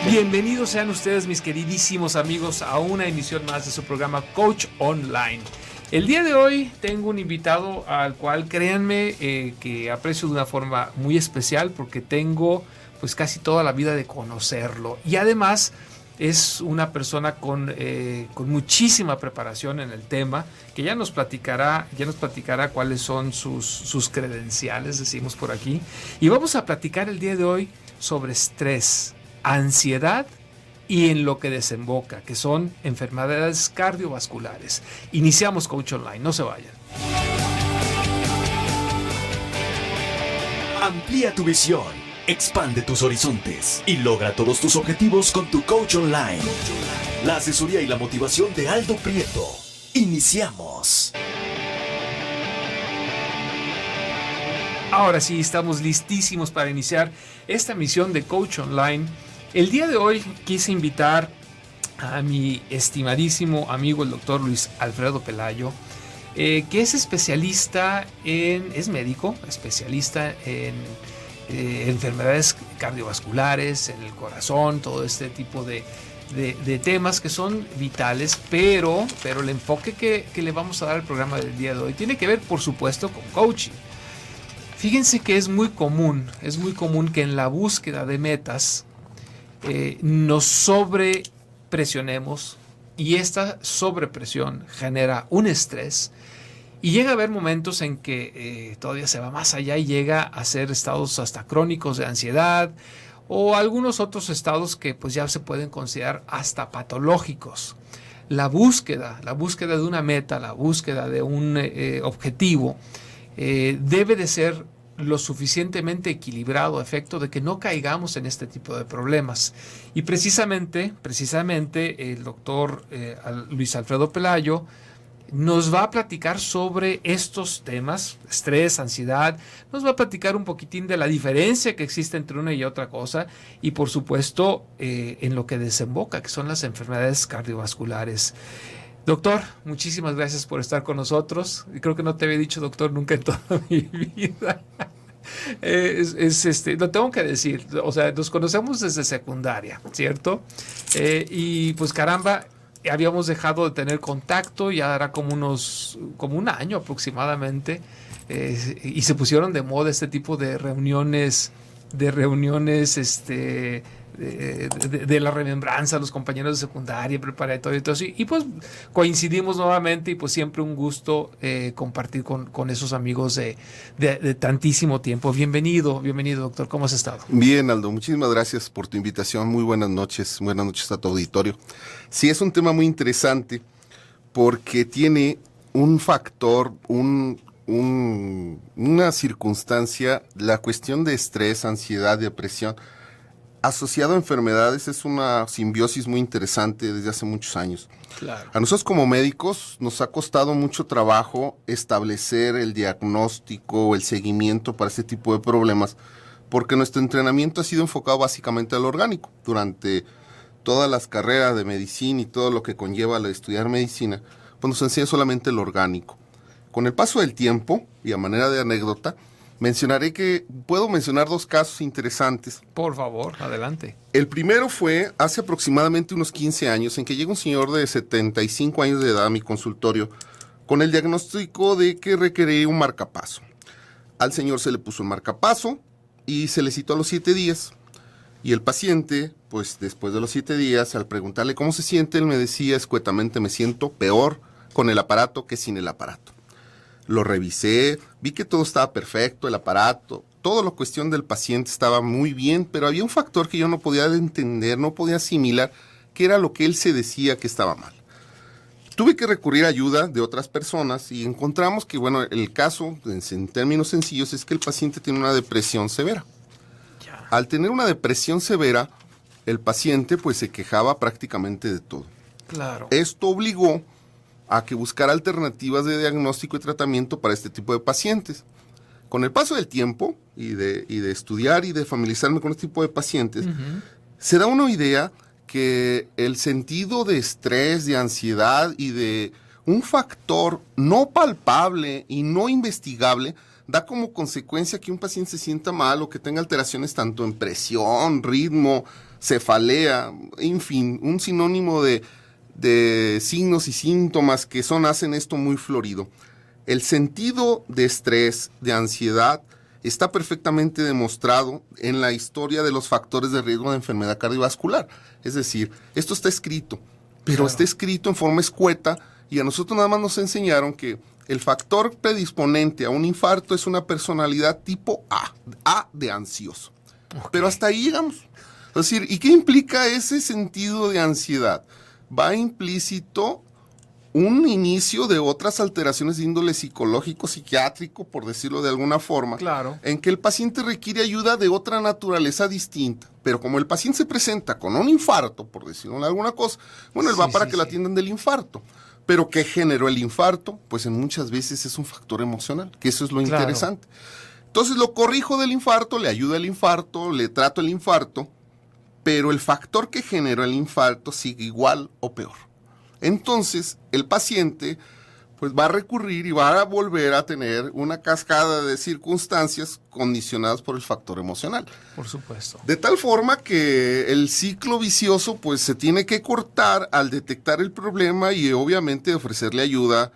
Bienvenidos sean ustedes, mis queridísimos amigos, a una emisión más de su programa Coach Online. El día de hoy tengo un invitado al cual créanme que aprecio de una forma muy especial porque tengo pues casi toda la vida de conocerlo y además es una persona con muchísima preparación en el tema que ya nos platicará cuáles son sus credenciales, decimos por aquí, y vamos a platicar el día de hoy sobre estrés, ansiedad y en lo que desemboca, que son enfermedades cardiovasculares. Iniciamos Coach Online, no se vayan. Amplía tu visión, expande tus horizontes y logra todos tus objetivos con tu Coach Online. La asesoría y la motivación de Aldo Prieto. Iniciamos. Ahora sí, estamos listísimos para iniciar esta misión de Coach Online. El día de hoy quise invitar a mi estimadísimo amigo el doctor Luis Alfredo Pelayo, que es médico, especialista en enfermedades cardiovasculares, en el corazón, todo este tipo de temas que son vitales, pero el enfoque que le vamos a dar al programa del día de hoy tiene que ver, por supuesto, con coaching. Fíjense que es muy común que en la búsqueda de metas nos sobrepresionemos y esta sobrepresión genera un estrés y llega a haber momentos en que todavía se va más allá y llega a ser estados hasta crónicos de ansiedad o algunos otros estados que pues ya se pueden considerar hasta patológicos. La búsqueda de una meta, la búsqueda de un objetivo debe de ser lo suficientemente equilibrado a efecto de que no caigamos en este tipo de problemas. Y precisamente el doctor Luis Alfredo Pelayo nos va a platicar sobre estos temas, estrés, ansiedad, nos va a platicar un poquitín de la diferencia que existe entre una y otra cosa y por supuesto en lo que desemboca, que son las enfermedades cardiovasculares. Doctor, muchísimas gracias por estar con nosotros. Creo que no te había dicho doctor nunca en toda mi vida. Lo tengo que decir, o sea, nos conocemos desde secundaria, ¿cierto? Y pues caramba, habíamos dejado de tener contacto, ya era como un año aproximadamente, y se pusieron de moda este tipo de reuniones, de la remembranza, los compañeros de secundaria, preparatoria y todo así, y pues coincidimos nuevamente y pues siempre un gusto compartir con esos amigos de tantísimo tiempo. Bienvenido doctor, ¿cómo has estado? Bien, Aldo, muchísimas gracias por tu invitación, muy buenas noches a tu auditorio. Sí, es un tema muy interesante porque tiene un factor, una circunstancia, la cuestión de estrés, ansiedad, depresión, asociado a enfermedades es una simbiosis muy interesante desde hace muchos años. Claro. A nosotros como médicos nos ha costado mucho trabajo establecer el diagnóstico o el seguimiento para este tipo de problemas, porque nuestro entrenamiento ha sido enfocado básicamente al orgánico. Durante todas las carreras de medicina y todo lo que conlleva el estudiar medicina, pues nos enseña solamente el orgánico. Con el paso del tiempo, y a manera de anécdota, puedo mencionar dos casos interesantes. Por favor, adelante. El primero fue hace aproximadamente unos 15 años, en que llega un señor de 75 años de edad a mi consultorio con el diagnóstico de que requería un marcapaso. Al señor se le puso un marcapaso y se le citó a los 7 días. Y el paciente, pues después de los 7 días, al preguntarle cómo se siente, él me decía escuetamente: me siento peor con el aparato que sin el aparato. Lo revisé, vi que todo estaba perfecto, el aparato, toda la cuestión del paciente estaba muy bien, pero había un factor que yo no podía entender, no podía asimilar, que era lo que él se decía que estaba mal. Tuve que recurrir a ayuda de otras personas y encontramos que, bueno, el caso, en términos sencillos, es que el paciente tiene una depresión severa. Ya. Al tener una depresión severa, el paciente pues se quejaba prácticamente de todo. Claro. Esto obligó a que buscar alternativas de diagnóstico y tratamiento para este tipo de pacientes. Con el paso del tiempo y de estudiar y de familiarizarme con este tipo de pacientes, se da una idea que el sentido de estrés, de ansiedad y de un factor no palpable y no investigable da como consecuencia que un paciente se sienta mal o que tenga alteraciones tanto en presión, ritmo, cefalea, en fin, un sinónimo de signos y síntomas que hacen esto muy florido. El sentido de estrés, de ansiedad, está perfectamente demostrado en la historia de los factores de riesgo de enfermedad cardiovascular. Es decir, esto está escrito, pero Claro. está escrito en forma escueta y a nosotros nada más nos enseñaron que el factor predisponente a un infarto es una personalidad tipo A de ansioso. Ok. Pero hasta ahí llegamos. Es decir, ¿y qué implica ese sentido de ansiedad? Va implícito un inicio de otras alteraciones de índole psicológico, psiquiátrico, por decirlo de alguna forma, Claro. en que el paciente requiere ayuda de otra naturaleza distinta. Pero como el paciente se presenta con un infarto, por decirlo de alguna cosa, bueno, él va Sí, para sí, que lo sí. atiendan del infarto. Pero ¿qué generó el infarto? Pues en muchas veces es un factor emocional, que eso es lo Claro. interesante. Entonces lo corrijo del infarto, le ayuda el infarto, le trato el infarto, pero el factor que generó el infarto sigue igual o peor. Entonces, el paciente pues va a recurrir y va a volver a tener una cascada de circunstancias condicionadas por el factor emocional. Por supuesto. De tal forma que el ciclo vicioso pues se tiene que cortar al detectar el problema y obviamente ofrecerle ayuda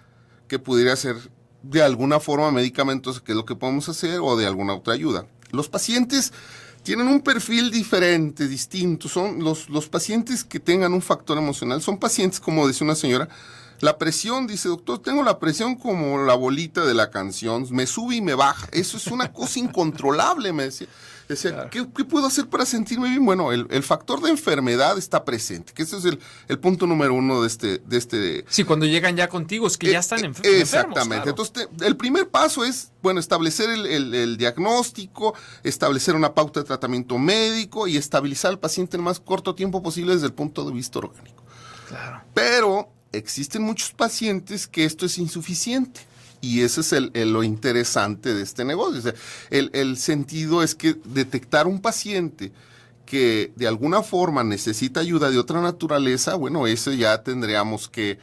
que pudiera ser de alguna forma medicamentos, que es lo que podemos hacer, o de alguna otra ayuda. Los pacientes tienen un perfil diferente, distinto. Son los pacientes que tengan un factor emocional, son pacientes, como decía una señora, la presión, dice, doctor, tengo la presión como la bolita de la canción, me sube y me baja. Eso es una cosa incontrolable, me decía. Decía, Claro. ¿qué puedo hacer para sentirme bien? Bueno, el factor de enfermedad está presente, que ese es el punto número uno de este Sí, cuando llegan ya contigo es que ya están enfermos. Exactamente. Claro. Entonces, el primer paso es, bueno, establecer el diagnóstico, establecer una pauta de tratamiento médico y estabilizar al paciente en el más corto tiempo posible desde el punto de vista orgánico. Claro. Pero existen muchos pacientes que esto es insuficiente. Y ese es lo interesante de este negocio. O sea, el sentido es que detectar un paciente que de alguna forma necesita ayuda de otra naturaleza, bueno, ese ya tendríamos que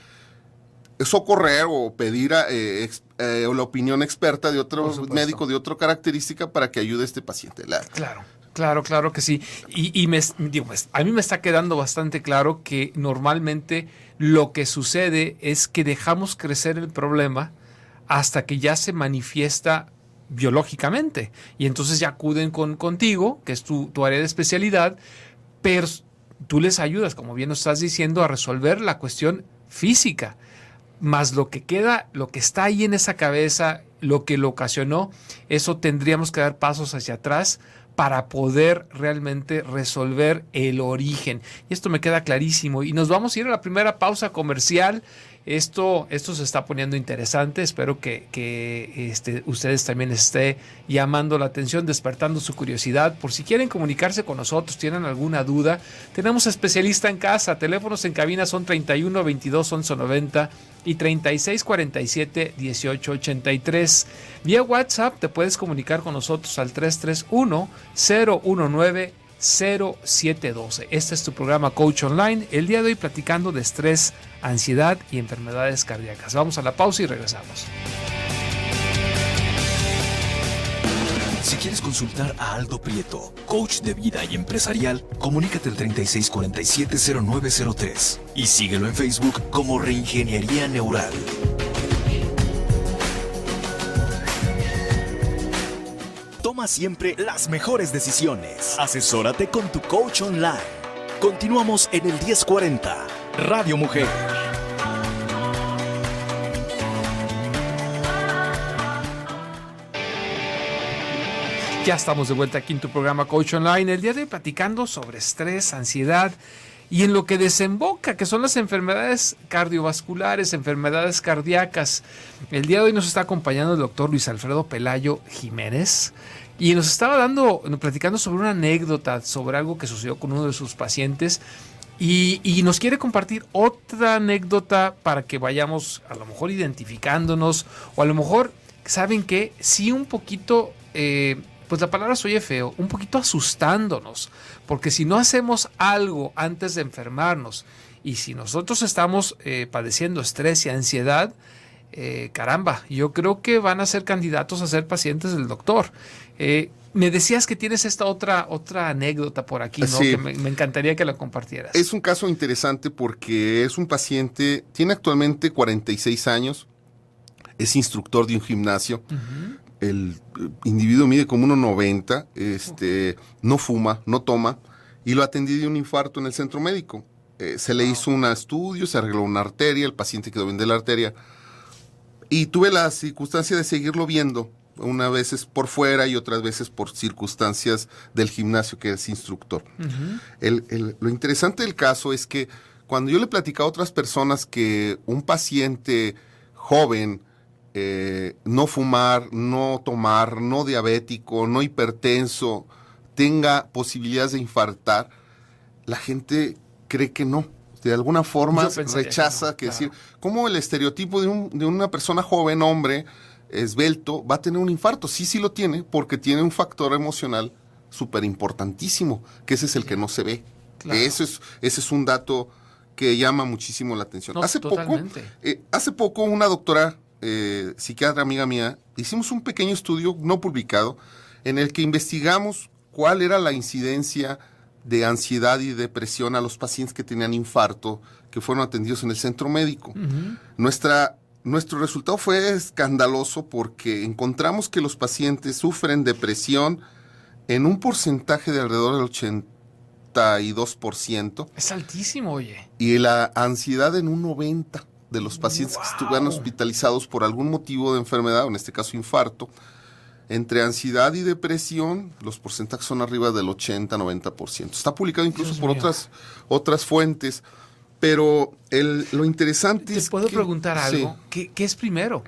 socorrer o pedir la opinión experta de otro Por supuesto. médico de otra característica para que ayude a este paciente. Claro que sí. Y a mí me está quedando bastante claro que normalmente lo que sucede es que dejamos crecer el problema hasta que ya se manifiesta biológicamente. Y entonces ya acuden contigo, que es tu área de especialidad, pero tú les ayudas, como bien nos estás diciendo, a resolver la cuestión física. Más lo que queda, lo que está ahí en esa cabeza, lo que lo ocasionó, eso tendríamos que dar pasos hacia atrás para poder realmente resolver el origen. Y esto me queda clarísimo. Y nos vamos a ir a la primera pausa comercial. Esto se está poniendo interesante. Espero que ustedes también les esté llamando la atención, despertando su curiosidad. Por si quieren comunicarse con nosotros, tienen alguna duda, tenemos especialista en casa. Teléfonos en cabina son 31 22 11 90 y 36 47 18 83. Vía WhatsApp te puedes comunicar con nosotros al 331 019 0712. Este es tu programa Coach Online. El día de hoy platicando de estrés, ansiedad y enfermedades cardíacas. Vamos a la pausa y regresamos. Si quieres consultar a Aldo Prieto, coach de vida y empresarial, comunícate al 3647-0903 y síguelo en Facebook como Reingeniería Neural. Toma siempre las mejores decisiones. Asesórate con tu coach online. Continuamos en el 1040, Radio Mujer. Ya estamos de vuelta aquí en tu programa Coach Online. El día de hoy platicando sobre estrés, ansiedad y en lo que desemboca, que son las enfermedades cardiovasculares, enfermedades cardíacas. El día de hoy nos está acompañando el doctor Luis Alfredo Pelayo Jiménez y nos estaba platicando sobre una anécdota, sobre algo que sucedió con uno de sus pacientes y nos quiere compartir otra anécdota para que vayamos a lo mejor identificándonos o a lo mejor, ¿saben qué? Sí, un poquito... pues la palabra se oye feo, un poquito asustándonos, porque si no hacemos algo antes de enfermarnos y si nosotros estamos padeciendo estrés y ansiedad, caramba, yo creo que van a ser candidatos a ser pacientes del doctor. Me decías que tienes esta otra anécdota por aquí, ¿no? Sí. Que me encantaría que la compartieras. Es un caso interesante porque es un paciente, tiene actualmente 46 años, es instructor de un gimnasio. Uh-huh. El individuo mide como 1.90, no fuma, no toma, y lo atendí de un infarto en el centro médico. Se le hizo un estudio, se arregló una arteria, el paciente quedó bien de la arteria, y tuve la circunstancia de seguirlo viendo, unas veces por fuera y otras veces por circunstancias del gimnasio que es instructor. Uh-huh. Lo interesante del caso es que cuando yo le platicaba a otras personas que un paciente joven, no fumar, no tomar, no diabético, no hipertenso, tenga posibilidades de infartar, la gente cree que no. De alguna forma rechaza que decir, ¿cómo el estereotipo de una persona joven, hombre, esbelto, va a tener un infarto? Sí lo tiene, porque tiene un factor emocional súper importantísimo, que ese es el que no se ve. Claro. Ese es un dato que llama muchísimo la atención. No, hace poco una doctora psiquiatra amiga mía, hicimos un pequeño estudio no publicado en el que investigamos cuál era la incidencia de ansiedad y depresión a los pacientes que tenían infarto, que fueron atendidos en el centro médico. Uh-huh. Nuestro resultado fue escandaloso porque encontramos que los pacientes sufren depresión en un porcentaje de alrededor del 82%. Es altísimo, oye. Y la ansiedad en un 90%. De los pacientes que estuvieran hospitalizados por algún motivo de enfermedad, en este caso infarto, entre ansiedad y depresión, los porcentajes son arriba del 80-90%. Está publicado incluso por otras fuentes, pero lo interesante es que... ¿Te puedo preguntar algo? Sí. ¿Qué es primero?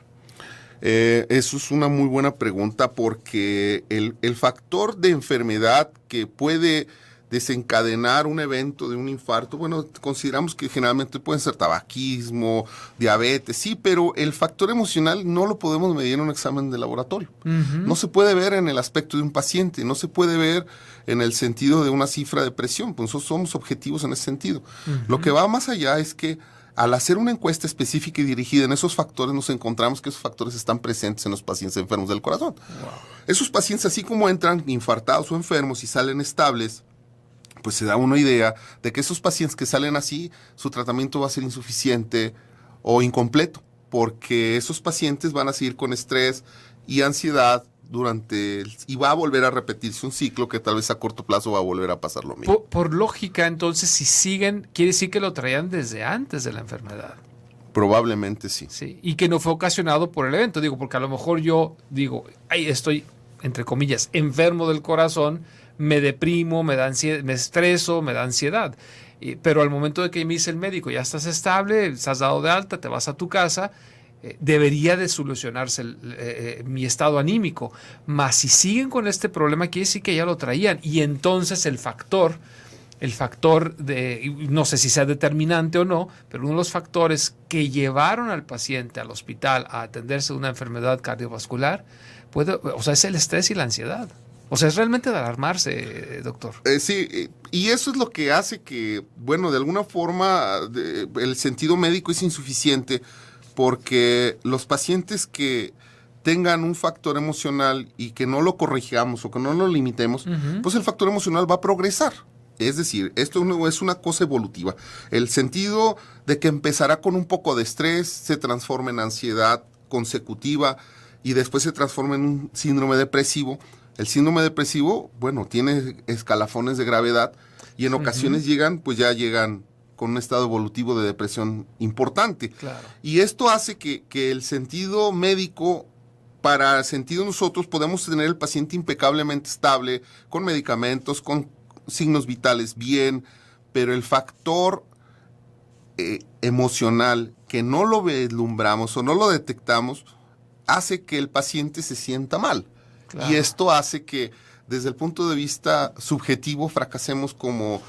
Eso es una muy buena pregunta porque el factor de enfermedad que puede desencadenar un evento de un infarto, bueno, consideramos que generalmente pueden ser tabaquismo, diabetes, sí, pero el factor emocional no lo podemos medir en un examen de laboratorio. Uh-huh. No se puede ver en el aspecto de un paciente, no se puede ver en el sentido de una cifra de presión, pues nosotros somos objetivos en ese sentido. Uh-huh. Lo que va más allá es que al hacer una encuesta específica y dirigida en esos factores, nos encontramos que esos factores están presentes en los pacientes enfermos del corazón. Wow. Esos pacientes, así como entran infartados o enfermos y salen estables, pues se da una idea de que esos pacientes que salen así, su tratamiento va a ser insuficiente o incompleto, porque esos pacientes van a seguir con estrés y ansiedad y va a volver a repetirse un ciclo que tal vez a corto plazo va a volver a pasar lo mismo. Por lógica, entonces, si siguen, quiere decir que lo traían desde antes de la enfermedad. Probablemente sí. Sí, y que no fue ocasionado por el evento, porque a lo mejor yo digo, estoy, entre comillas, enfermo del corazón, me deprimo, me da ansiedad, me estreso, me da ansiedad. Pero al momento de que me dice el médico, ya estás estable, estás dado de alta, te vas a tu casa, debería de solucionarse mi estado anímico. Mas si siguen con este problema, quiere decir que ya lo traían. Y entonces el factor de, no sé si sea determinante o no, pero uno de los factores que llevaron al paciente al hospital a atenderse de una enfermedad cardiovascular, es el estrés y la ansiedad. O sea, es realmente de alarmarse, doctor. Sí, y eso es lo que hace que, bueno, de alguna forma el sentido médico es insuficiente porque los pacientes que tengan un factor emocional y que no lo corrijamos o que no lo limitemos, uh-huh. Pues el factor emocional va a progresar. Es decir, esto no es una cosa evolutiva. El sentido de que empezará con un poco de estrés, se transforma en ansiedad consecutiva y después se transforma en un síndrome depresivo. El síndrome depresivo, bueno, tiene escalafones de gravedad y en ocasiones llegan con un estado evolutivo de depresión importante. Claro. Y esto hace que el sentido médico, para el sentido nosotros, podemos tener el paciente impecablemente estable, con medicamentos, con signos vitales bien, pero el factor emocional que no lo vislumbramos o no lo detectamos, hace que el paciente se sienta mal. Claro. Y esto hace que, desde el punto de vista subjetivo, fracasemos como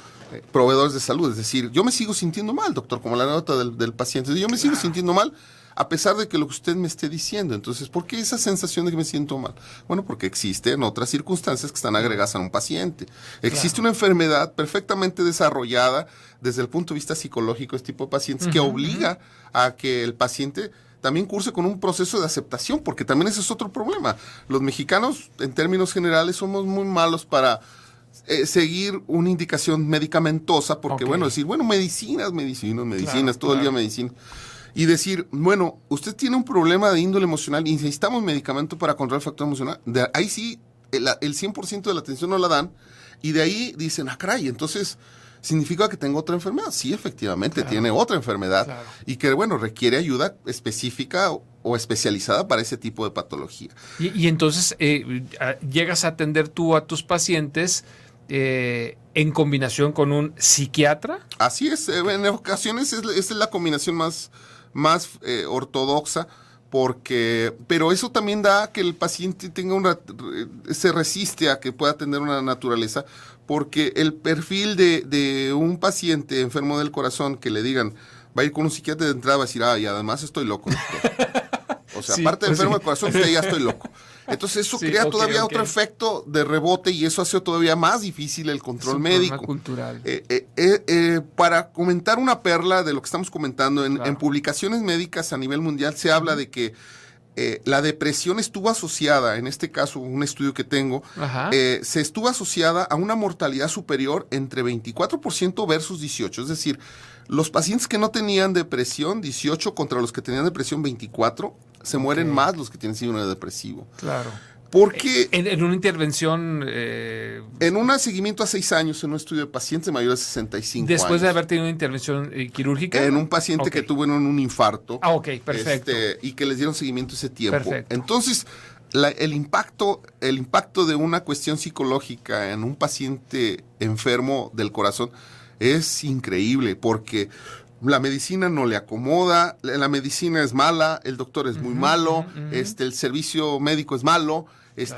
proveedores de salud. Es decir, yo me sigo sintiendo mal, doctor, como la nota del paciente. Yo me sigo sintiendo mal a pesar de que lo que usted me esté diciendo. Entonces, ¿por qué esa sensación de que me siento mal? Bueno, porque existen otras circunstancias que están agregadas a un paciente. Existe una enfermedad perfectamente desarrollada desde el punto de vista psicológico, este tipo de pacientes, que obliga a que el paciente también curse con un proceso de aceptación, porque también ese es otro problema. Los mexicanos, en términos generales, somos muy malos para seguir una indicación medicamentosa, porque decir, medicinas, claro, todo el día medicina. Y decir, usted tiene un problema de índole emocional y necesitamos medicamento para controlar el factor emocional. Ahí sí, el 100% de la atención no la dan, y de ahí dicen, caray, entonces significa que tengo otra enfermedad. Sí, efectivamente, tiene otra enfermedad, y que, requiere ayuda específica o especializada para ese tipo de patología. Y entonces llegas a atender tú a tus pacientes en combinación con un psiquiatra. Así es, en ocasiones es la combinación más ortodoxa, pero eso también da que el paciente se resiste a que pueda tener una naturaleza, porque el perfil de un paciente enfermo del corazón que le digan, va a ir con un psiquiatra de entrada, va a decir, y además estoy loco, doctor. O sea, aparte de enfermo del corazón, usted ya estoy loco. Entonces eso crea todavía otro efecto de rebote, y eso hace todavía más difícil el control médico. Cultural. Para comentar una perla de lo que estamos comentando, en publicaciones médicas a nivel mundial se habla de que la depresión estuvo asociada, en este caso un estudio que tengo, se estuvo asociada a una mortalidad superior entre 24% versus 18%. Es decir, los pacientes que no tenían depresión, 18, contra los que tenían depresión, 24, se mueren más los que tienen síndrome depresivo. Claro. Porque en una intervención... en un seguimiento a 6 años, en un estudio de pacientes mayores de 65 años. Después de haber tenido una intervención quirúrgica. En un paciente que tuvo un infarto. Perfecto. Y que les dieron seguimiento ese tiempo. Perfecto. Entonces, el impacto de una cuestión psicológica en un paciente enfermo del corazón es increíble, porque la medicina no le acomoda, la medicina es mala, el doctor es muy malo, el servicio médico es malo,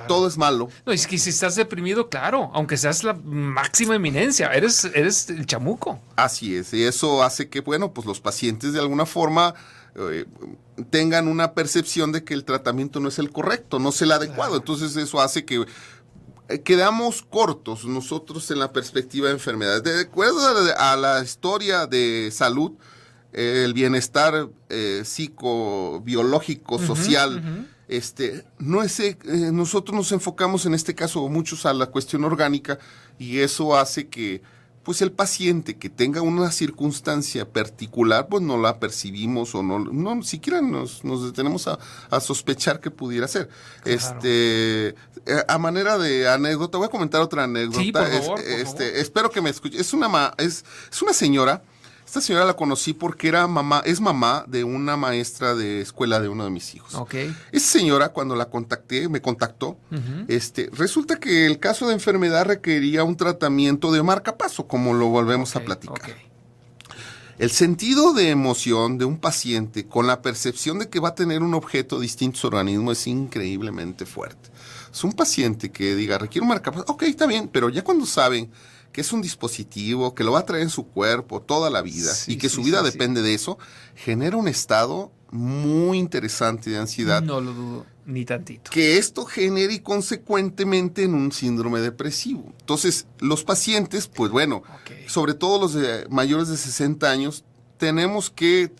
todo es malo. No, es que si estás deprimido, claro, aunque seas la máxima eminencia, eres el chamuco. Así es, y eso hace que, pues los pacientes de alguna forma tengan una percepción de que el tratamiento no es el correcto, no es el adecuado. Entonces eso hace que quedamos cortos nosotros en la perspectiva de enfermedades. De acuerdo a la historia de salud, el bienestar psicobiológico, social, nosotros nos enfocamos en este caso muchos a la cuestión orgánica, y eso hace que el paciente que tenga una circunstancia particular, no la percibimos, o no siquiera nos detenemos a sospechar que pudiera ser. Claro. A manera de anécdota, voy a comentar otra anécdota. Sí, por favor. Espero que me escuche. Es una señora. Esta señora la conocí porque es mamá de una maestra de escuela de uno de mis hijos. Esa señora, cuando me contactó, resulta que el caso de enfermedad requería un tratamiento de marcapaso, como lo volvemos a platicar. El sentido de emoción de un paciente con la percepción de que va a tener un objeto distinto a su organismo es increíblemente fuerte. Es un paciente que diga, requiere un marcapaso, está bien, pero ya cuando saben que es un dispositivo, que lo va a traer en su cuerpo toda la vida, y que su vida depende de eso, genera un estado muy interesante de ansiedad. No lo dudo ni tantito. Que esto genere consecuentemente en un síndrome depresivo. Entonces, los pacientes, sobre todo los de mayores de 60 años, tenemos que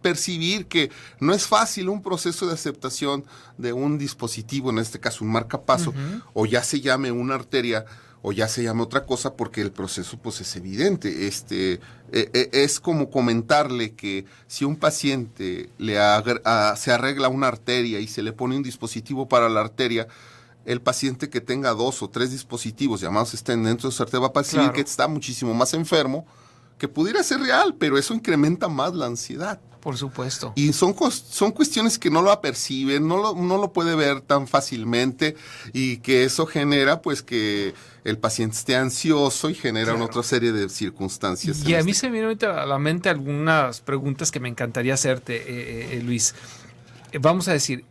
percibir que no es fácil un proceso de aceptación de un dispositivo, en este caso un marcapaso, o ya se llame una arteria, o ya se llame otra cosa, porque el proceso es evidente. Es como comentarle que si un paciente se arregla una arteria y se le pone un dispositivo para la arteria, el paciente que tenga 2 o 3 dispositivos llamados estén dentro de su arteria va a percibir que está muchísimo más enfermo, que pudiera ser real, pero eso incrementa más la ansiedad. Por supuesto. Y son cuestiones que no lo aperciben, no lo puede ver tan fácilmente, y que eso genera que el paciente esté ansioso y genera una otra serie de circunstancias. Y a mí se me vienen a la mente algunas preguntas que me encantaría hacerte, Luis. Vamos a decir,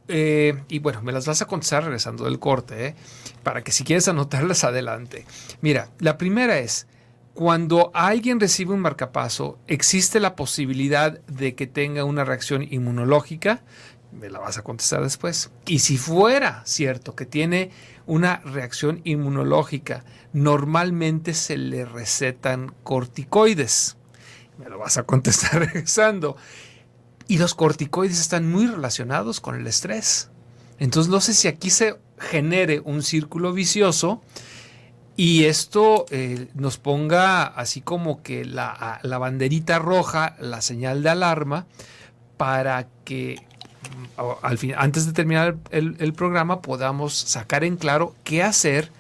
y me las vas a contestar regresando del corte, para que si quieres anotarlas adelante. Mira, la primera es: cuando alguien recibe un marcapaso, ¿existe la posibilidad de que tenga una reacción inmunológica? Me la vas a contestar después. Y si fuera cierto que tiene una reacción inmunológica, normalmente se le recetan corticoides. Me lo vas a contestar regresando. Y los corticoides están muy relacionados con el estrés. Entonces no sé si aquí se genere un círculo vicioso y esto nos ponga así como que la banderita roja, la señal de alarma, para que al fin, antes de terminar el programa podamos sacar en claro qué hacer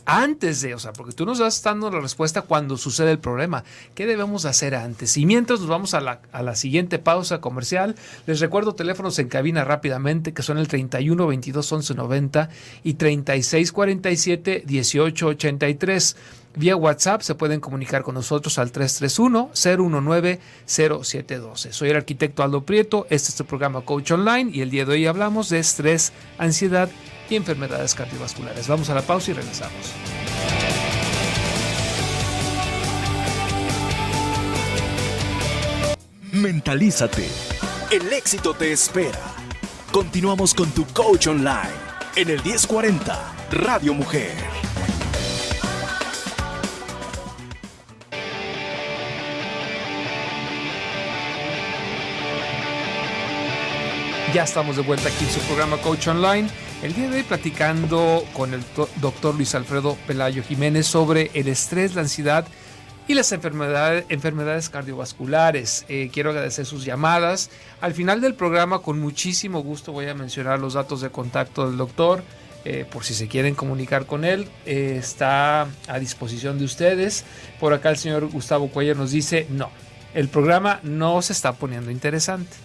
antes de, o sea, porque tú nos vas dando la respuesta cuando sucede el problema. ¿Qué debemos hacer antes? Y mientras nos vamos a la siguiente pausa comercial, les recuerdo teléfonos en cabina rápidamente, que son el 31 22 11 90 y 36 47 18 83. Vía WhatsApp se pueden comunicar con nosotros al 331-019-0712. Soy el arquitecto Aldo Prieto, este es el programa Coach Online y el día de hoy hablamos de estrés, ansiedad y enfermedades cardiovasculares. Vamos a la pausa y regresamos. Mentalízate. El éxito te espera. Continuamos con tu Coach Online en el 1040 Radio Mujer. Ya estamos de vuelta aquí en su programa Coach Online. El día de hoy platicando con el doctor Luis Alfredo Pelayo Jiménez sobre el estrés, la ansiedad y las enfermedades cardiovasculares. Quiero agradecer sus llamadas. Al final del programa, con muchísimo gusto, voy a mencionar los datos de contacto del doctor. Por si se quieren comunicar con él, está a disposición de ustedes. Por acá el señor Gustavo Cuellar nos dice, no, el programa no se está poniendo interesante.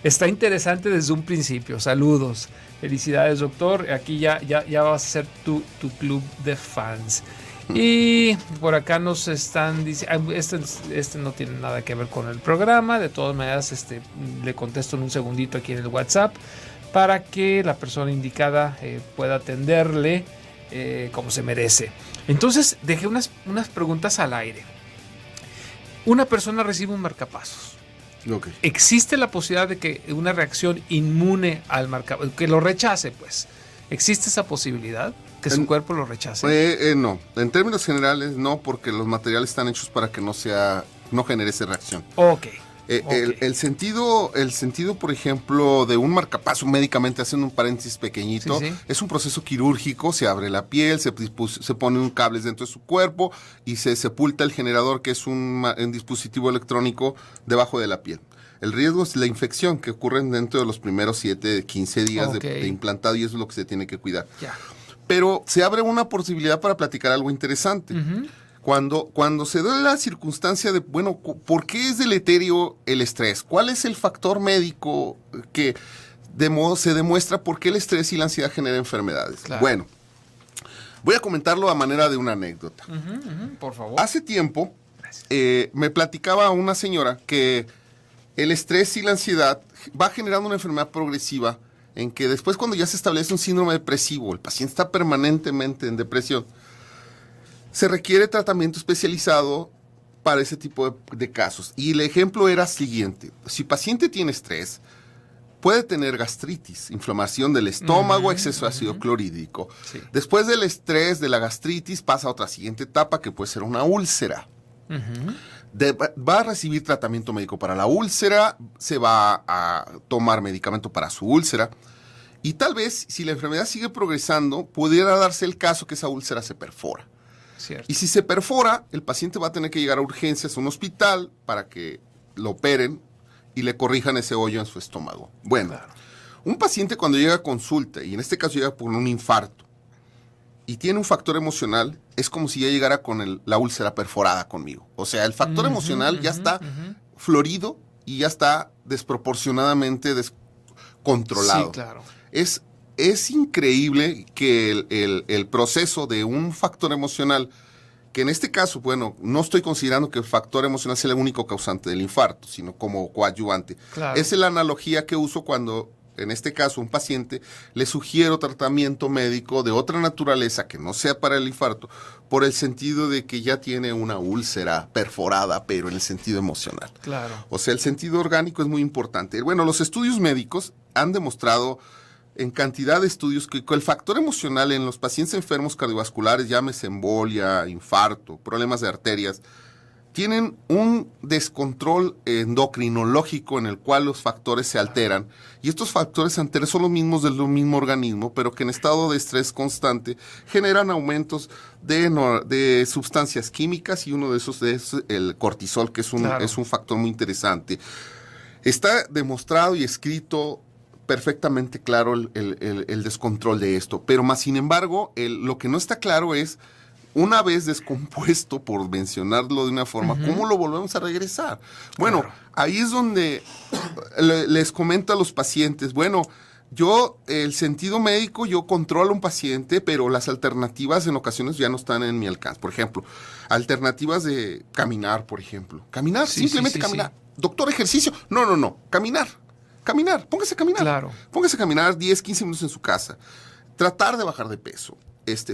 Está interesante desde un principio. Saludos. Felicidades, doctor. Aquí ya vas a ser tu club de fans. Y por acá nos están diciendo, este no tiene nada que ver con el programa. De todas maneras, le contesto en un segundito aquí en el WhatsApp para que la persona indicada pueda atenderle como se merece. Entonces, dejé unas preguntas al aire. Una persona recibe un marcapasos. Okay. ¿Existe la posibilidad de que una reacción inmune al marcapasos, que lo rechace, pues? ¿Existe esa posibilidad? ¿Que su cuerpo lo rechace? No, en términos generales no, porque los materiales están hechos para que no genere esa reacción. Ok. El sentido, por ejemplo, de un marcapaso médicamente, haciendo un paréntesis pequeñito, sí. Es un proceso quirúrgico, se abre la piel, se pone un cable dentro de su cuerpo y se sepulta el generador, que es un dispositivo electrónico debajo de la piel. El riesgo es la infección, que ocurre dentro de los primeros 7, 15 días de implantado, y eso es lo que se tiene que cuidar. Ya. Pero se abre una posibilidad para platicar algo interesante. Uh-huh. Cuando se da la circunstancia de, bueno, ¿por qué es deleterio el estrés? ¿Cuál es el factor médico que se demuestra por qué el estrés y la ansiedad generan enfermedades? Claro. Bueno, voy a comentarlo a manera de una anécdota. Por favor. Hace tiempo me platicaba una señora que el estrés y la ansiedad va generando una enfermedad progresiva en que después, cuando ya se establece un síndrome depresivo, el paciente está permanentemente en depresión, se requiere tratamiento especializado para ese tipo de casos. Y el ejemplo era siguiente. Si el paciente tiene estrés, puede tener gastritis, inflamación del estómago, exceso de ácido clorhídrico. Sí. Después del estrés, de la gastritis, pasa a otra siguiente etapa, que puede ser una úlcera. Va a recibir tratamiento médico para la úlcera, se va a tomar medicamento para su úlcera. Y tal vez, si la enfermedad sigue progresando, pudiera darse el caso que esa úlcera se perfora. Cierto. Y si se perfora, el paciente va a tener que llegar a urgencias a un hospital para que lo operen y le corrijan ese hoyo en su estómago. Bueno, claro. Un paciente cuando llega a consulta, y en este caso llega por un infarto, y tiene un factor emocional, es como si ya llegara con la úlcera perforada conmigo. O sea, el factor emocional ya está florido y ya está desproporcionadamente descontrolado. Sí, claro. Es increíble que el proceso de un factor emocional, que en este caso, bueno, no estoy considerando que el factor emocional sea el único causante del infarto, sino como coadyuvante. Claro. Esa es la analogía que uso cuando, en este caso, un paciente le sugiero tratamiento médico de otra naturaleza que no sea para el infarto, por el sentido de que ya tiene una úlcera perforada, pero en el sentido emocional. Claro. O sea, el sentido orgánico es muy importante. Bueno, los estudios médicos han demostrado en cantidad de estudios que el factor emocional en los pacientes enfermos cardiovasculares, llámese embolia, infarto, problemas de arterias, tienen un descontrol endocrinológico en el cual los factores se alteran, y estos factores se alteran son los mismos del mismo organismo, pero que en estado de estrés constante generan aumentos de sustancias químicas, y uno de esos es el cortisol, que es un factor muy interesante. Está demostrado y escrito perfectamente claro el descontrol de esto, pero más sin embargo, lo que no está claro es, una vez descompuesto, por mencionarlo de una forma, ¿cómo lo volvemos a regresar? Bueno, ahí es donde les comento a los pacientes, bueno, el sentido médico, yo controlo a un paciente, pero las alternativas en ocasiones ya no están en mi alcance. Por ejemplo, alternativas de caminar, por ejemplo. Caminar, simplemente caminar. Sí. Doctor, ejercicio. No, caminar. Póngase a caminar. Claro. Póngase a caminar 10, 15 minutos en su casa. Tratar de bajar de peso.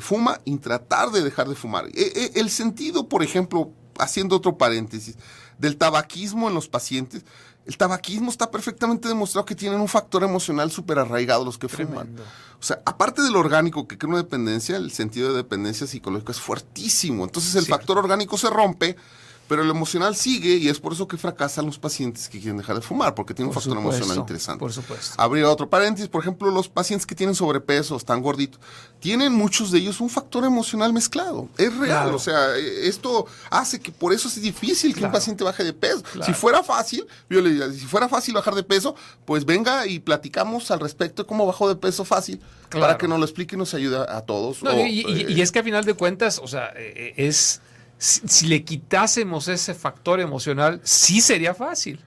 Fuma y tratar de dejar de fumar. El sentido, por ejemplo, haciendo otro paréntesis, del tabaquismo en los pacientes, el tabaquismo está perfectamente demostrado que tienen un factor emocional súper arraigado los que fuman. O sea, aparte de lo orgánico que crea una dependencia, el sentido de dependencia psicológica es fuertísimo. Entonces el factor orgánico se rompe, pero el emocional sigue, y es por eso que fracasan los pacientes que quieren dejar de fumar, porque tiene un factor emocional interesante. Por supuesto. Habría otro paréntesis, por ejemplo, los pacientes que tienen sobrepeso, están gorditos, tienen muchos de ellos un factor emocional mezclado. Es real, o sea, esto hace que por eso es difícil que un paciente baje de peso. Si fuera fácil, yo le diría, si fuera fácil bajar de peso, pues venga y platicamos al respecto de cómo bajó de peso fácil, para que nos lo explique y nos ayude a todos. No, y es que a final de cuentas, o sea, si le quitásemos ese factor emocional, sí sería fácil.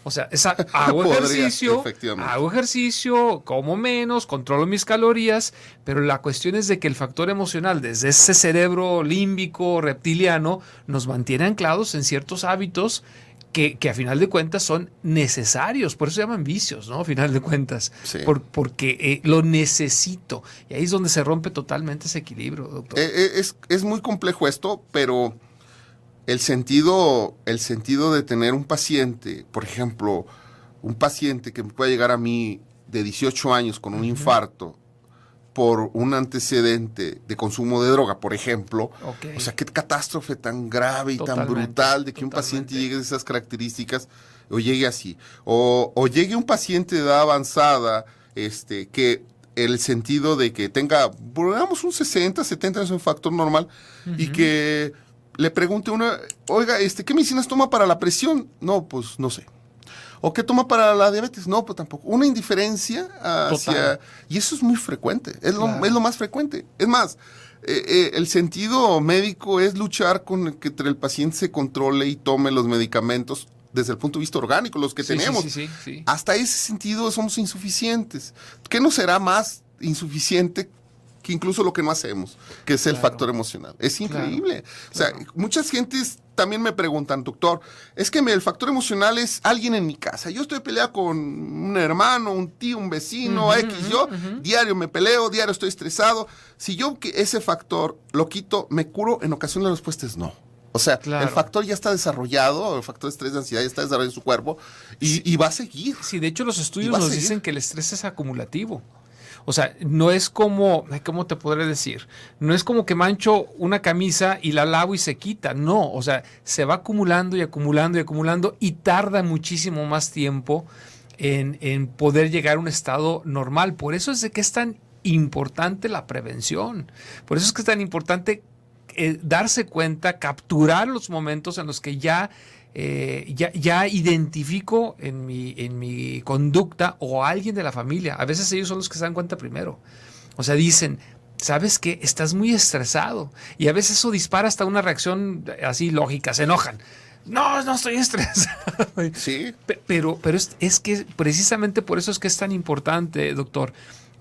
O sea, hago ejercicio, como menos, controlo mis calorías, pero la cuestión es de que el factor emocional, desde ese cerebro límbico, reptiliano, nos mantiene anclados en ciertos hábitos que a final de cuentas son necesarios. Por eso se llaman vicios, ¿no? A final de cuentas. Sí. Porque lo necesito. Y ahí es donde se rompe totalmente ese equilibrio, doctor. Es muy complejo esto, pero el sentido de tener un paciente, por ejemplo, un paciente que pueda llegar a mí de 18 años con un infarto por un antecedente de consumo de droga, por ejemplo. O sea, qué catástrofe tan grave y tan brutal de que un paciente llegue de esas características o llegue así. O llegue un paciente de edad avanzada, que el sentido de que tenga, digamos, un 60, 70 es un factor normal, y que le pregunte oiga, ¿qué medicinas toma para la presión? No, pues no sé. ¿O qué toma para la diabetes? No, pues tampoco. Una indiferencia hacia... Y eso es muy frecuente, es lo más frecuente. Es más, el sentido médico es luchar con que el paciente se controle y tome los medicamentos desde el punto de vista orgánico, los que tenemos. Sí. Hasta ese sentido somos insuficientes. ¿Qué no será más insuficiente que incluso lo que no hacemos, que es el factor emocional? Es increíble. O sea, muchas gentes también me preguntan, doctor, es que el factor emocional es alguien en mi casa. Yo estoy peleado con un hermano, un tío, un vecino, diario me peleo, diario estoy estresado. Si yo ese factor lo quito, ¿me curo? En ocasiones la respuesta es no. O sea, el factor ya está desarrollado, el factor de estrés, de ansiedad ya está desarrollado en su cuerpo y va a seguir. Sí, de hecho los estudios nos dicen que el estrés es acumulativo. O sea, no es como, ¿cómo te podré decir? No es como que mancho una camisa y la lavo y se quita. No, o sea, se va acumulando y acumulando y acumulando y tarda muchísimo más tiempo en poder llegar a un estado normal. Por eso es de que es tan importante la prevención. Por eso es que es tan importante darse cuenta, capturar los momentos en los que ya identifico en mi conducta o a alguien de la familia. A veces ellos son los que se dan cuenta primero. O sea, dicen, ¿sabes qué? Estás muy estresado. Y a veces eso dispara hasta una reacción así lógica. Se enojan. No estoy estresado. Sí. Pero es que precisamente por eso es que es tan importante, doctor,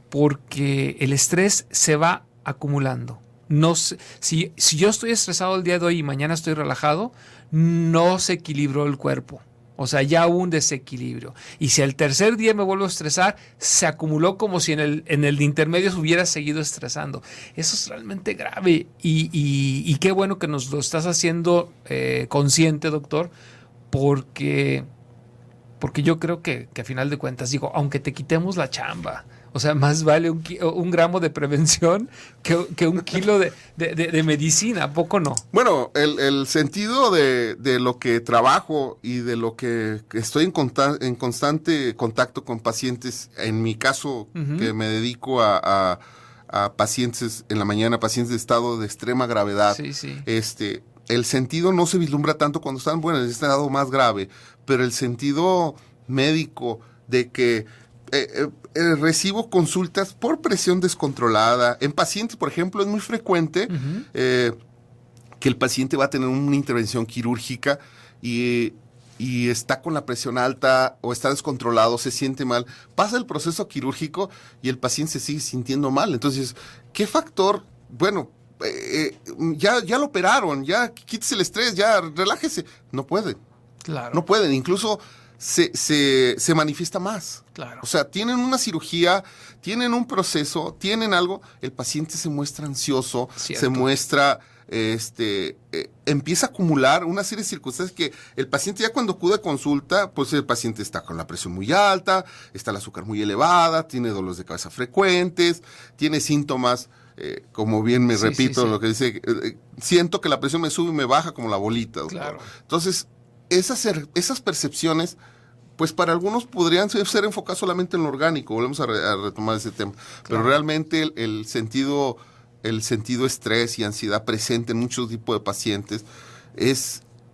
porque el estrés se va acumulando. No sé, si yo estoy estresado el día de hoy y mañana estoy relajado, no se equilibró el cuerpo. O sea, ya hubo un desequilibrio. Y si al tercer día me vuelvo a estresar, se acumuló como si en el intermedio se hubiera seguido estresando. Eso es realmente grave. Y qué bueno que nos lo estás haciendo consciente, doctor, porque yo creo que a final de cuentas, digo, aunque te quitemos la chamba, O sea, más vale un gramo de prevención que un kilo de medicina, ¿a poco no? Bueno, el sentido de lo que trabajo y de lo que estoy en constante contacto con pacientes, en mi caso, que me dedico a pacientes en la mañana, pacientes de estado de extrema gravedad, Sí. El sentido no se vislumbra tanto cuando están, bueno, en estado más grave, pero el sentido médico de que recibo consultas por presión descontrolada. En pacientes, por ejemplo, es muy frecuente que el paciente va a tener una intervención quirúrgica y está con la presión alta o está descontrolado, se siente mal. Pasa el proceso quirúrgico y el paciente se sigue sintiendo mal. Entonces, ¿qué factor? Bueno, ya lo operaron, ya quítese el estrés, ya relájese. No pueden. Claro. No pueden. Incluso se manifiesta más. Claro. O sea, tienen una cirugía, tienen un proceso, tienen algo, el paciente se muestra ansioso, Cierto. se muestra, empieza a acumular una serie de circunstancias que el paciente ya cuando acude a consulta, pues el paciente está con la presión muy alta, está el azúcar muy elevada, tiene dolores de cabeza frecuentes, tiene síntomas, como bien me repito, sí. lo que dice, siento que la presión me sube y me baja como la bolita. Claro. Entonces, esas percepciones, pues para algunos podrían ser enfocadas solamente en lo orgánico, volvemos a retomar ese tema, pero realmente el sentido estrés y ansiedad presente en muchos tipos de pacientes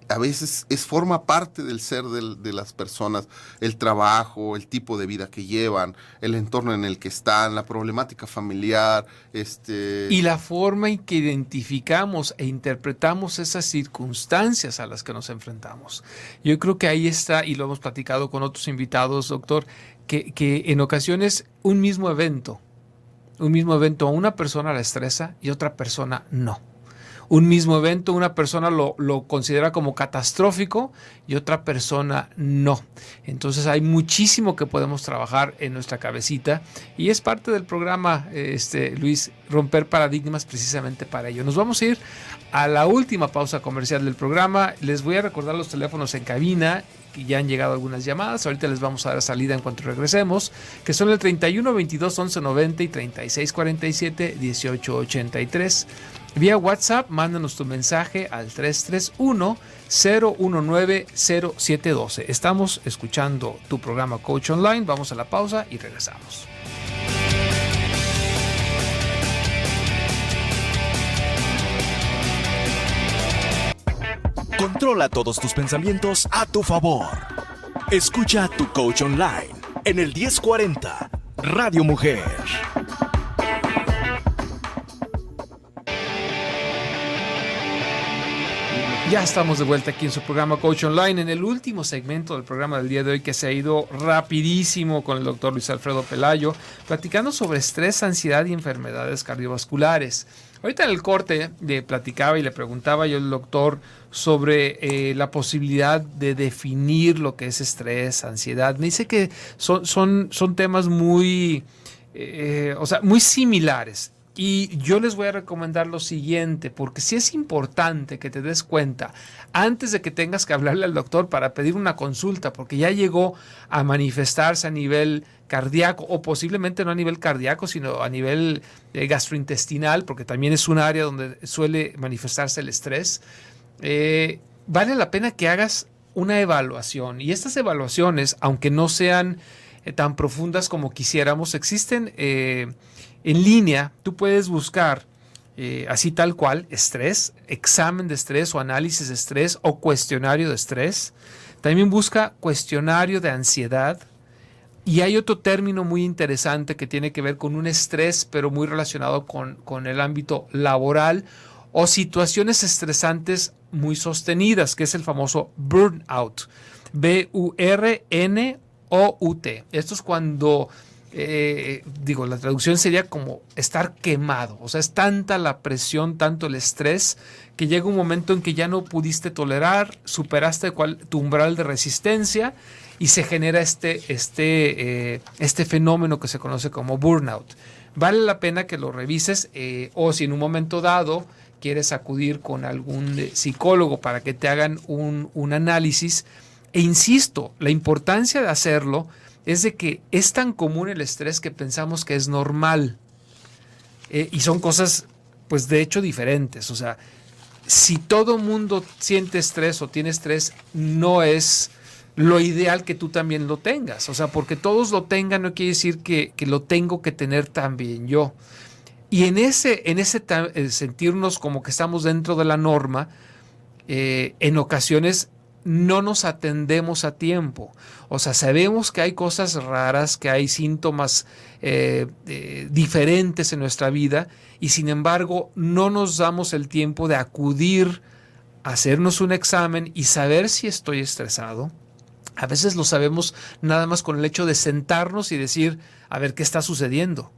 a veces forma parte del ser de las personas, el trabajo, el tipo de vida que llevan, el entorno en el que están, la problemática familiar, Y la forma en que identificamos e interpretamos esas circunstancias a las que nos enfrentamos. Yo creo que ahí está, y lo hemos platicado con otros invitados, doctor, que en ocasiones un mismo evento a una persona la estresa y otra persona no. Un mismo evento, una persona lo considera como catastrófico y otra persona no. Entonces hay muchísimo que podemos trabajar en nuestra cabecita y es parte del programa, Luis, romper paradigmas precisamente para ello. Nos vamos a ir a la última pausa comercial del programa. Les voy a recordar los teléfonos en cabina, que ya han llegado algunas llamadas. Ahorita les vamos a dar salida en cuanto regresemos, que son el 31 22 11 90 y 36 47 18 83. Vía WhatsApp, mándanos tu mensaje al 331-019-0712. Estamos escuchando tu programa Coach Online. Vamos a la pausa y regresamos. Controla todos tus pensamientos a tu favor. Escucha a tu coach online en el 1040 Radio Mujer. Ya estamos de vuelta aquí en su programa Coach Online, en el último segmento del programa del día de hoy, que se ha ido rapidísimo con el doctor Luis Alfredo Pelayo, platicando sobre estrés, ansiedad y enfermedades cardiovasculares. Ahorita en el corte le platicaba y le preguntaba yo al doctor sobre la posibilidad de definir lo que es estrés, ansiedad. Me dice que son temas muy similares. Y yo les voy a recomendar lo siguiente, porque sí es importante que te des cuenta antes de que tengas que hablarle al doctor para pedir una consulta, porque ya llegó a manifestarse a nivel cardíaco, o posiblemente no a nivel cardíaco, sino a nivel gastrointestinal, porque también es un área donde suele manifestarse el estrés. Vale la pena que hagas una evaluación, y estas evaluaciones, aunque no sean tan profundas como quisiéramos, existen en línea. Tú puedes buscar así tal cual, estrés, examen de estrés o análisis de estrés o cuestionario de estrés. También busca cuestionario de ansiedad. Y hay otro término muy interesante que tiene que ver con un estrés, pero muy relacionado con el ámbito laboral o situaciones estresantes muy sostenidas, que es el famoso burnout. B-U-R-N-O-U-T. Esto es cuando... la traducción sería como estar quemado, o sea, es tanta la presión, tanto el estrés, que llega un momento en que ya no pudiste tolerar, superaste tu umbral de resistencia y se genera este fenómeno que se conoce como burnout. Vale la pena que lo revises, o si en un momento dado quieres acudir con algún psicólogo para que te hagan un análisis. E insisto, la importancia de hacerlo es de que es tan común el estrés que pensamos que es normal. Y son cosas, pues de hecho, diferentes. O sea, si todo mundo siente estrés o tiene estrés, no es lo ideal que tú también lo tengas. O sea, porque todos lo tengan no quiere decir que lo tengo que tener también yo. Y en ese sentirnos como que estamos dentro de la norma, en ocasiones no nos atendemos a tiempo. O sea, sabemos que hay cosas raras, que hay síntomas diferentes en nuestra vida y sin embargo no nos damos el tiempo de acudir a hacernos un examen y saber si estoy estresado. A veces lo sabemos nada más con el hecho de sentarnos y decir, a ver, ¿qué está sucediendo?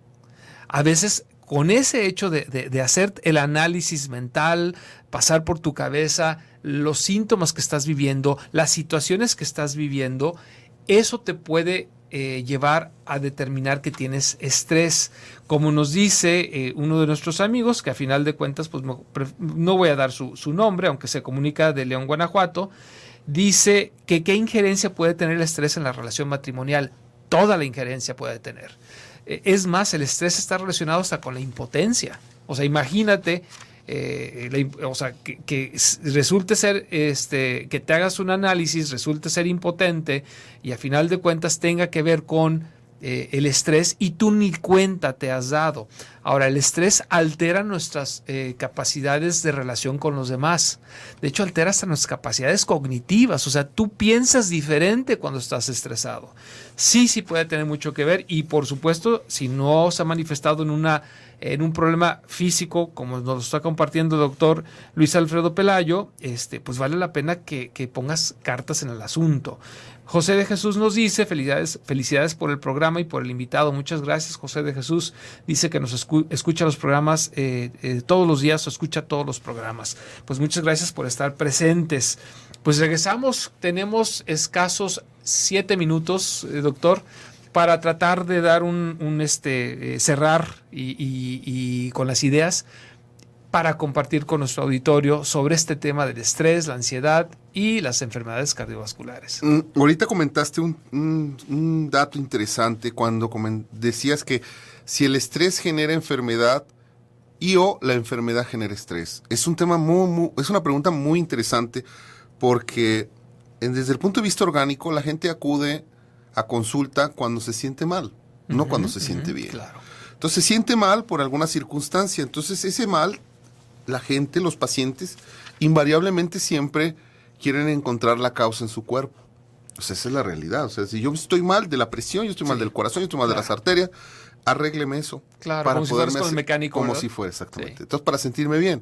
A veces con ese hecho de hacer el análisis mental, pasar por tu cabeza los síntomas que estás viviendo, las situaciones que estás viviendo, eso te puede llevar a determinar que tienes estrés. Como nos dice uno de nuestros amigos, que a final de cuentas, pues no voy a dar su nombre, aunque se comunica de León, Guanajuato, dice que qué injerencia puede tener el estrés en la relación matrimonial. Toda la injerencia puede tener. Es más, el estrés está relacionado hasta con la impotencia. O sea, imagínate, que resulte ser, que te hagas un análisis, resulte ser impotente y a final de cuentas tenga que ver con el estrés y tú ni cuenta te has dado. Ahora, el estrés altera nuestras capacidades de relación con los demás. De hecho, altera hasta nuestras capacidades cognitivas. O sea, tú piensas diferente cuando estás estresado. Sí puede tener mucho que ver y por supuesto, si no se ha manifestado en un problema físico, como nos lo está compartiendo el doctor Luis Alfredo Pelayo, pues vale la pena que pongas cartas en el asunto. José de Jesús nos dice, felicidades por el programa y por el invitado. Muchas gracias, José de Jesús. Dice que nos escucha los programas todos los días o escucha todos los programas. Pues muchas gracias por estar presentes. Pues regresamos, tenemos escasos 7 minutos, doctor, para tratar de dar cerrar y con las ideas para compartir con nuestro auditorio sobre este tema del estrés, la ansiedad y las enfermedades cardiovasculares. Ahorita comentaste un dato interesante cuando decías que si el estrés genera enfermedad o la enfermedad genera estrés. Es un tema es una pregunta muy interesante porque desde el punto de vista orgánico la gente acude a consulta cuando se siente mal, no cuando se siente bien. Claro. Entonces se siente mal por alguna circunstancia. Entonces ese mal, la gente, los pacientes, invariablemente siempre quieren encontrar la causa en su cuerpo. O sea, esa es la realidad. O sea, si yo estoy mal de la presión, yo estoy mal del corazón, yo estoy mal de las arterias, arrégleme eso. Claro, para como poderme si fueras con el mecánico. Como ¿verdad? si fuera, exactamente. Sí. Entonces, para sentirme bien.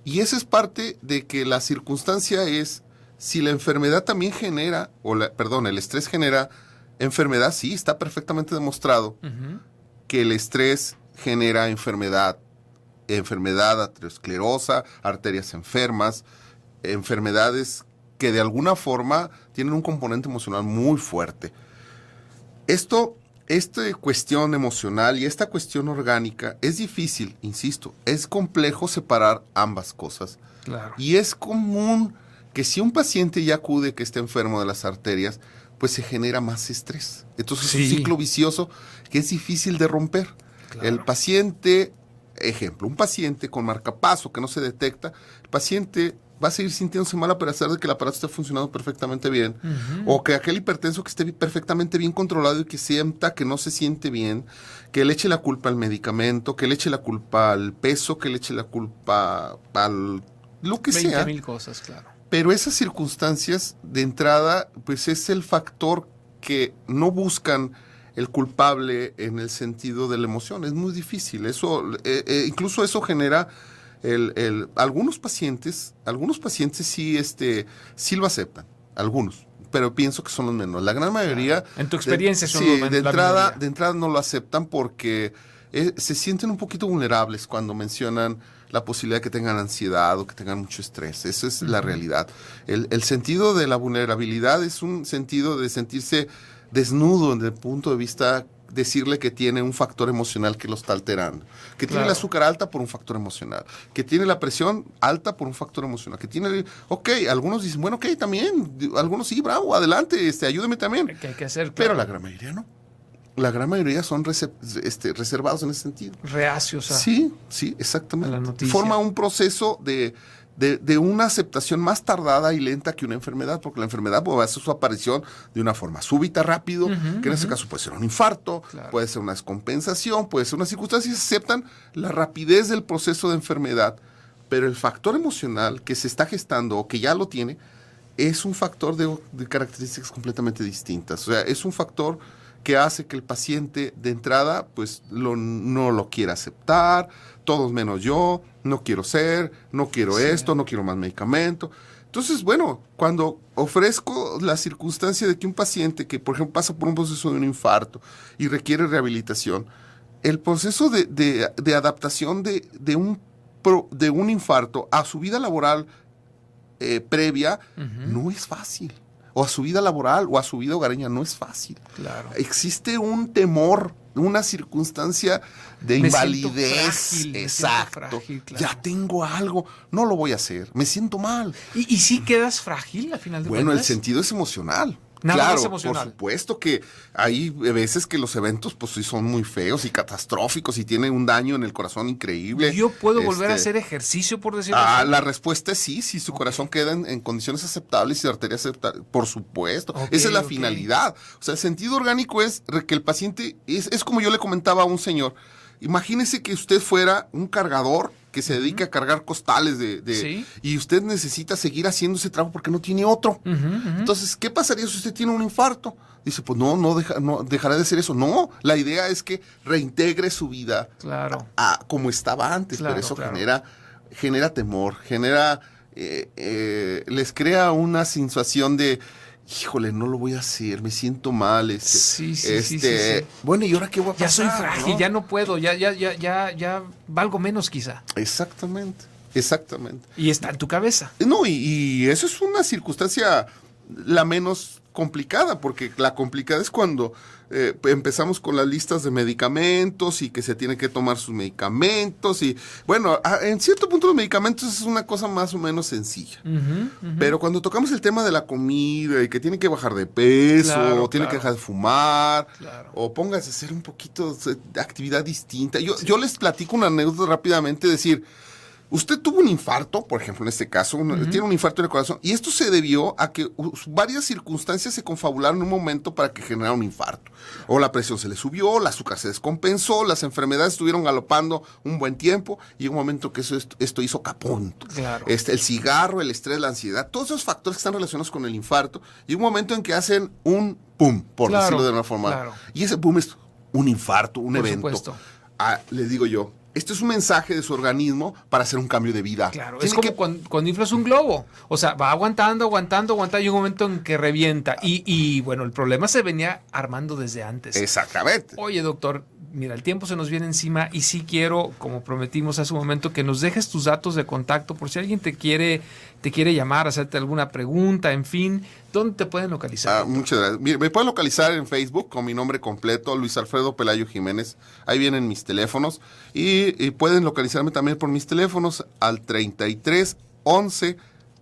Y esa es parte de que la circunstancia es, si la enfermedad también genera, el estrés genera enfermedad, sí, está perfectamente demostrado que el estrés genera enfermedad aterosclerosa, arterias enfermas, enfermedades que de alguna forma tienen un componente emocional muy fuerte. Esta cuestión emocional y esta cuestión orgánica es difícil, insisto, es complejo separar ambas cosas. Claro. Y es común que si un paciente ya acude que está enfermo de las arterias, pues se genera más estrés. Entonces es un ciclo vicioso que es difícil de romper. Claro. El paciente, un paciente con marcapaso que no se detecta, el paciente va a seguir sintiéndose mal a pesar de que el aparato esté funcionando perfectamente bien, o que aquel hipertenso que esté perfectamente bien controlado y que sienta que no se siente bien, que le eche la culpa al medicamento, que le eche la culpa al peso, que le eche la culpa al lo que sea. 20,000 cosas, claro. Pero esas circunstancias de entrada, pues es el factor que no buscan el culpable en el sentido de la emoción. Es muy difícil. Eso, incluso eso genera algunos pacientes sí lo aceptan, algunos, pero pienso que son los menos. La gran mayoría, en tu experiencia, son los de entrada no lo aceptan porque se sienten un poquito vulnerables cuando mencionan la posibilidad de que tengan ansiedad o que tengan mucho estrés. Esa es la realidad. El sentido de la vulnerabilidad es un sentido de sentirse desnudo desde el punto de vista decirle que tiene un factor emocional que lo está alterando, que tiene Claro. el azúcar alta por un factor emocional, que tiene la presión alta por un factor emocional, que tiene, ok, algunos dicen, bueno, ok, también, algunos sí, bravo, adelante, ayúdeme también. Que hay que hacer, Pero claro, la gran mayoría no. La gran mayoría son reservados en ese sentido. reacios a... Sí, sí, exactamente. a la noticia. Forma un proceso de una aceptación más tardada y lenta que una enfermedad, porque la enfermedad puede hacer su aparición de una forma súbita, rápido, que en ese caso puede ser un infarto, Claro. puede ser una descompensación, puede ser una circunstancia, y se aceptan la rapidez del proceso de enfermedad, pero el factor emocional que se está gestando o que ya lo tiene, es un factor de características completamente distintas. O sea, es un factor que hace que el paciente de entrada pues no lo quiera aceptar, todos menos yo, no quiero ser, no quiero esto, no quiero más medicamento. Entonces, bueno, cuando ofrezco la circunstancia de que un paciente que, por ejemplo, pasa por un proceso de un infarto y requiere rehabilitación, el proceso de adaptación de un infarto a su vida laboral previa no es fácil. O a su vida laboral o a su vida hogareña no es fácil. Claro. Existe un temor, una circunstancia de Me siento invalidez. frágil, me Exacto. siento frágil, claro. Ya tengo algo, no lo voy a hacer, me siento mal. ¿Y si quedas frágil al final de Bueno, el cuentas? sentido es emocional. Nada claro, más emocional. por supuesto que hay veces que los eventos pues sí son muy feos y catastróficos y tienen un daño en el corazón increíble. ¿Yo puedo volver a hacer ejercicio, por decirlo así? La respuesta es sí, si su corazón queda en condiciones aceptables y su arteria aceptable, por supuesto. Ok, Esa es la ok. finalidad. O sea, el sentido orgánico es que el paciente, es como yo le comentaba a un señor, imagínese que usted fuera un cargador que se dedica a cargar costales Sí. y usted necesita seguir haciendo ese trabajo porque no tiene otro. Entonces, ¿qué pasaría si usted tiene un infarto? Dice, pues no dejará de hacer eso. No, la idea es que reintegre su vida Claro. a como estaba antes, Claro, pero eso claro. genera temor, les crea una sensación de, híjole, no lo voy a hacer, me siento mal. Sí. Bueno, ¿y ahora qué voy a Ya pasar? soy frágil, ¿no? ya no puedo, ya valgo menos quizá. Exactamente. Y está en tu cabeza. No, y eso es una circunstancia la menos complicada, porque la complicada es cuando empezamos con las listas de medicamentos y que se tiene que tomar sus medicamentos y bueno, en cierto punto los medicamentos es una cosa más o menos sencilla. Pero cuando tocamos el tema de la comida y que tiene que bajar de peso, Claro, o tiene claro. que dejar de fumar, Claro. o póngase a hacer un poquito de actividad distinta. Yo les platico una anécdota rápidamente, decir, usted tuvo un infarto, por ejemplo, en este caso, tiene un infarto en el corazón, y esto se debió a que varias circunstancias se confabularon en un momento para que generara un infarto. O la presión se le subió, el azúcar se descompensó, las enfermedades estuvieron galopando un buen tiempo, y un momento que esto hizo capón. Claro. El cigarro, el estrés, la ansiedad, todos esos factores que están relacionados con el infarto, y un momento en que hacen un pum, por Claro, decirlo de una forma. claro. Y ese boom es un infarto, un Por evento. supuesto. Le digo yo, este es un mensaje de su organismo para hacer un cambio de vida. Claro, Tiene es como que- cuando inflas un globo. O sea, va aguantando, y hay un momento en que revienta. Y bueno, el problema se venía armando desde antes. Exactamente. Oye, doctor, mira, el tiempo se nos viene encima y sí quiero, como prometimos hace un momento, que nos dejes tus datos de contacto por si alguien te quiere llamar, hacerte alguna pregunta, en fin, ¿dónde te pueden localizar? Muchas gracias. Mire, me pueden localizar en Facebook con mi nombre completo, Luis Alfredo Pelayo Jiménez. Ahí vienen mis teléfonos. Y pueden localizarme también por mis teléfonos al 33 11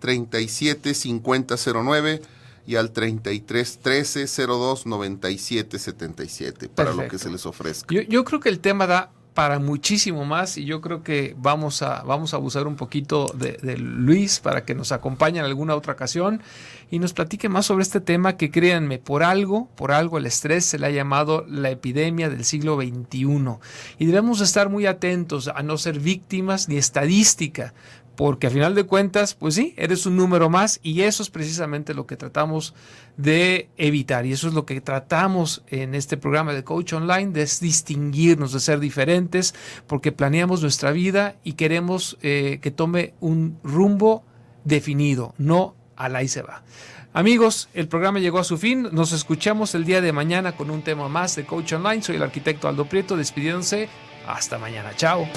37 50 09 y al 33 13 02 97 77 para lo que Perfecto. se les ofrezca. Yo creo que el tema da para muchísimo más y yo creo que vamos a abusar un poquito de Luis para que nos acompañe en alguna otra ocasión y nos platique más sobre este tema que créanme, por algo el estrés se le ha llamado la epidemia del siglo XXI y debemos estar muy atentos a no ser víctimas ni estadística, porque a final de cuentas, pues sí, eres un número más y eso es precisamente lo que tratamos de evitar y eso es lo que tratamos en este programa de Coach Online, de distinguirnos, de ser diferentes, porque planeamos nuestra vida y queremos que tome un rumbo definido, no al ahí se va. Amigos, el programa llegó a su fin, nos escuchamos el día de mañana con un tema más de Coach Online, soy el arquitecto Aldo Prieto, despidiéndose, hasta mañana, chao.